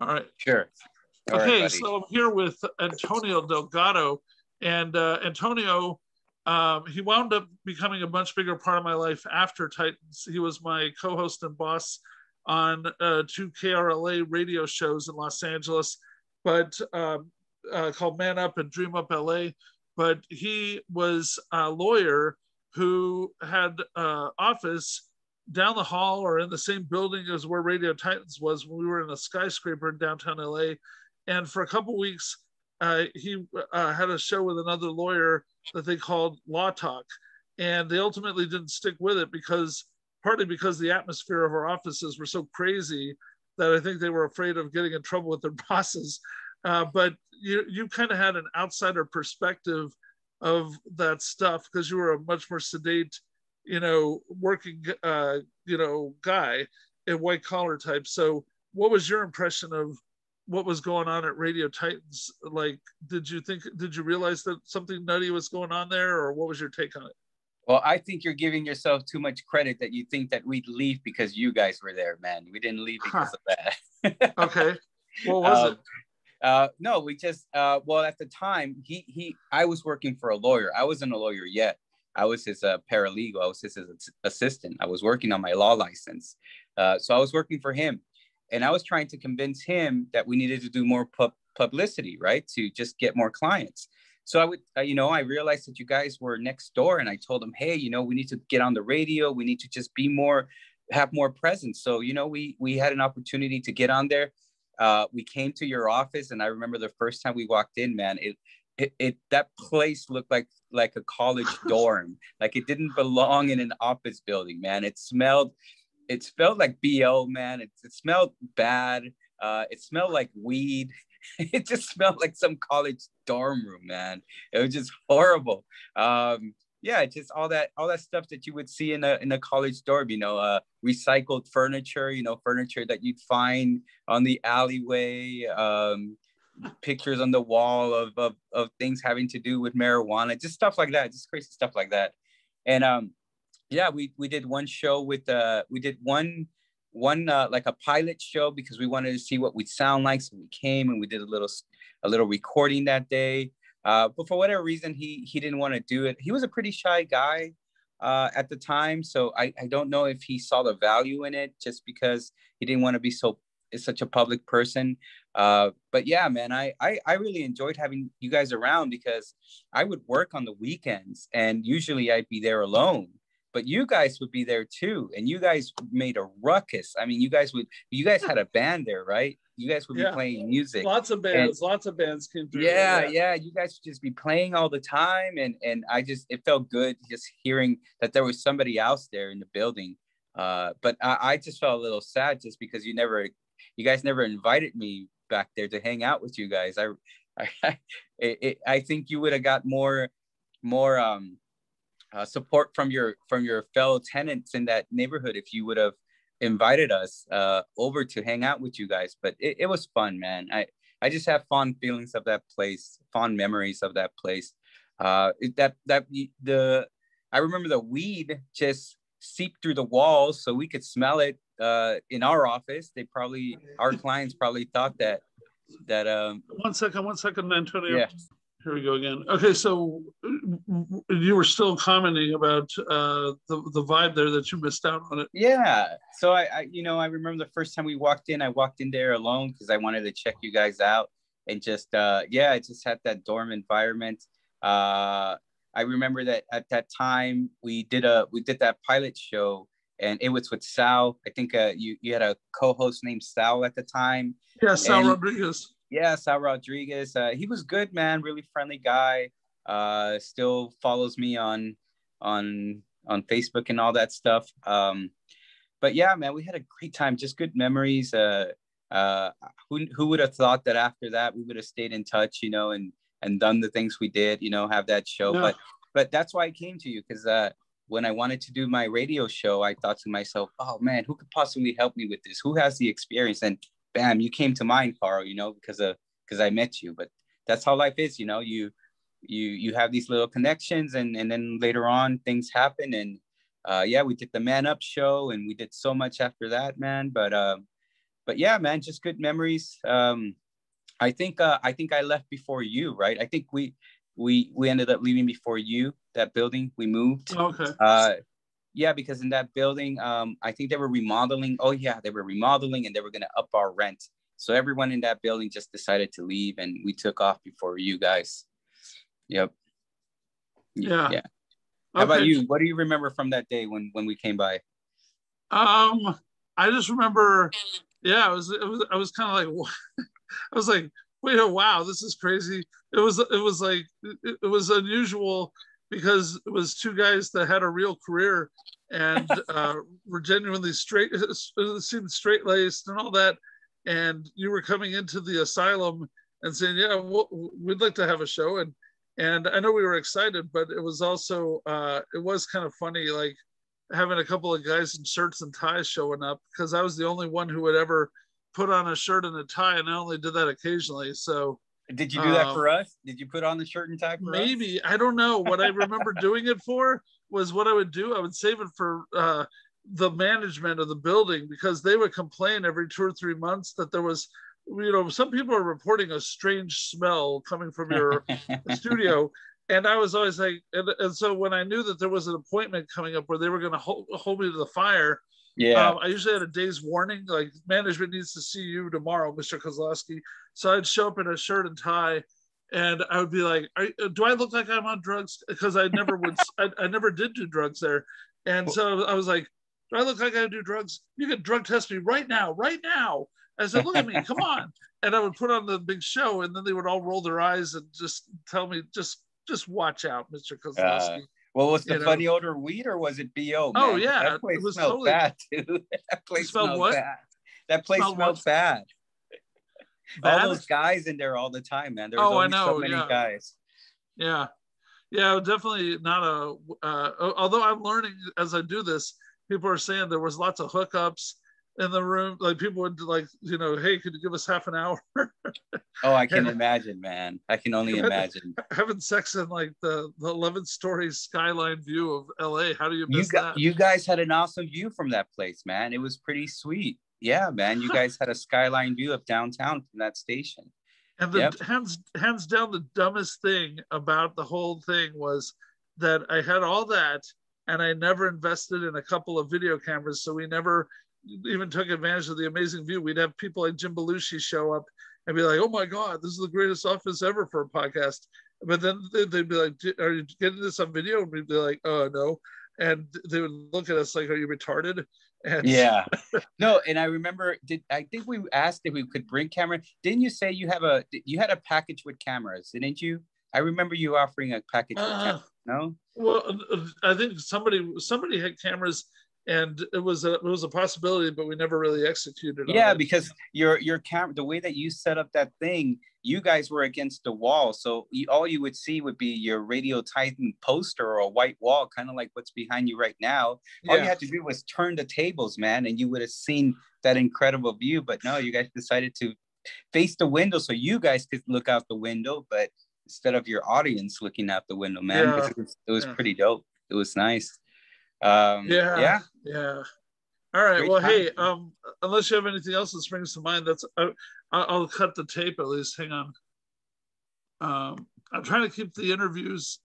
All right. Sure. All right, Okay, buddy. so I'm here with Antonio Delgado, and Antonio, he wound up becoming a much bigger part of my life after Titans. He was my co-host and boss on two KRLA radio shows in Los Angeles, but called Man Up and Dream Up LA. But he was a lawyer who had office down the hall or in the same building as where Radio Titans was when we were in a skyscraper in downtown LA. And for a couple weeks, he had a show with another lawyer that they called Law Talk. And they ultimately didn't stick with it because partly because the atmosphere of our offices were so crazy that I think they were afraid of getting in trouble with their bosses. But you kind of had an outsider perspective of that stuff because you were a much more sedate, working, guy, a white collar type. So what was your impression of what was going on at Radio Titans? Like, did you realize that something nutty was going on there, or what was your take on it? Well, I think you're giving yourself too much credit that you think that we'd leave because you guys were there, man. We didn't leave because of that. Okay. What was it? No, we just, well, at the time, I was working for a lawyer. I wasn't a lawyer yet. I was his paralegal. I was his assistant. I was working on my law license. So I was working for him. And I was trying to convince him that we needed to do more publicity, right? To just get more clients. So I would, I realized that you guys were next door, and I told him, hey, we need to get on the radio. We need to just have more presence. So, we had an opportunity to get on there. We came to your office, and I remember the first time we walked in, man, that place looked like a college dorm. Like it didn't belong in an office building, man. It smelled like BO, man. It smelled bad. It smelled like weed. It just smelled like some college dorm room, man. It was just horrible. Yeah, just all that stuff that you would see in a college dorm, recycled furniture, furniture that you'd find on the alleyway, pictures on the wall of things having to do with marijuana, just stuff like that, just crazy stuff like that. And yeah, we did one show with we did one like a pilot show because we wanted to see what we'd sound like. So we came and we did a little recording that day. But for whatever reason, he didn't want to do it. He was a pretty shy guy at the time. So I don't know if he saw the value in it just because he didn't want to be such a public person. But yeah, man, I really enjoyed having you guys around because I would work on the weekends and usually I'd be there alone. But you guys would be there too, and you guys made a ruckus. I mean, you guys had a band there, right? You guys would be playing music. Lots of bands came through. Yeah, you guys would just be playing all the time, and it felt good just hearing that there was somebody else there in the building. But I just felt a little sad just because you guys never invited me back there to hang out with you guys. I think you would have got more support from your fellow tenants in that neighborhood if you would have invited us over to hang out with you guys. But it was fun, man. I just have fond feelings of that place, fond memories of that place. I remember the weed just seeped through the walls so we could smell it in our office. Our clients probably thought that 1 second, Antonio. Yeah. Here we go again. Okay, so you were still commenting about the vibe there that you missed out on it. Yeah. So I remember the first time we walked in, I walked in there alone because I wanted to check you guys out and just it just had that dorm environment. I remember that at that time we did that pilot show and it was with Sal. I think you had a co-host named Sal at the time. Yeah, Sal Rodriguez. Yeah, Sal Rodriguez. He was good, man. Really friendly guy. Still follows me on Facebook and all that stuff. But yeah, man, we had a great time. Just good memories. Who would have thought that after that we would have stayed in touch, and done the things we did, have that show. No. But that's why I came to you because when I wanted to do my radio show, I thought to myself, oh man, who could possibly help me with this? Who has the experience? And bam, you came to mind, Carl, because I met you. But that's how life is, you have these little connections and then later on things happen. And we did the Man Up show and we did so much after that, man. But but yeah, man, just good memories. I think I left before you, right? I think we ended up leaving before you. That building we moved. Okay. Yeah, because in that building, I think they were remodeling. Oh yeah, they were remodeling, and they were gonna up our rent. So everyone in that building just decided to leave, and we took off before you guys. Yep. Yeah. Yeah. How about Okay. you? What do you remember from that day when we came by? I just remember, yeah, I was kind of like, I was like, wait, oh, wow, this is crazy. It was like, it was unusual because it was two guys that had a real career and were genuinely straight, seemed straight laced and all that. And you were coming into the asylum and saying, yeah, we'd like to have a show. And I know we were excited, but it was also, it was kind of funny, like having a couple of guys in shirts and ties showing up because I was the only one who would ever put on a shirt and a tie, and I only did that occasionally. So did you do that for us? Did you put on the shirt and tie for us? Maybe, I don't know. What I remember doing it for was what I would do. I would save it for the management of the building because they would complain every 2 or 3 months that there was, some people are reporting a strange smell coming from your studio. And I was always like, and so when I knew that there was an appointment coming up where they were going to hold me to the fire, Yeah. I usually had a day's warning, like management needs to see you tomorrow, Mr. Kozlowski. So I'd show up in a shirt and tie, and I would be like, "Do I look like I'm on drugs?" Because I never would, I never did do drugs there, and so I was like, "Do I look like I do drugs? You can drug test me right now, right now." I said, "Look at me, come on!" And I would put on the big show, and then they would all roll their eyes and just tell me, just watch out, Mr. Kozlowski. Well, was the funny odor weed or was it BO, man? Oh yeah, that place smelled totally bad, dude. That place smelled what? bad. That place smelled bad. All those guys in there all the time, man. There's always so many guys. Yeah, definitely not a. Although I'm learning as I do this, people are saying there was lots of hookups in the room. Like people would like, hey, could you give us half an hour? Oh, I can imagine, man. I can only imagine. Having sex in like the 11-story skyline view of LA. How do you miss that? You guys had an awesome view from that place, man. It was pretty sweet. Yeah, man. You guys had a skyline view of downtown from that station. And the hands down, the dumbest thing about the whole thing was that I had all that, and I never invested in a couple of video cameras. So we never even took advantage of the amazing view. We'd have people like Jim Belushi show up and be like, "Oh my God, this is the greatest office ever for a podcast." But then they'd be like, "Are you getting this on video?" And we'd be like, "Oh no." And they would look at us like, "Are you retarded?" And yeah. No, and I remember, I think we asked if we could bring camera. Didn't you say you had a package with cameras, didn't you? I remember you offering a package with cameras. No? Well, I think somebody had cameras, and it was a possibility, but we never really executed on it. Yeah, because your camera, the way that you set up that thing, you guys were against the wall, so all you would see would be your Radio Titan poster or a white wall, kind of like what's behind you right now. All you had to do was turn the tables, man, and you would have seen that incredible view. But no, you guys decided to face the window so you guys could look out the window, but instead of your audience looking out the window, man. It was pretty dope. It was nice. Yeah. All right. Great well, time. Hey, unless you have anything else that springs to mind, I'll cut the tape at least. Hang on. I'm trying to keep the interviews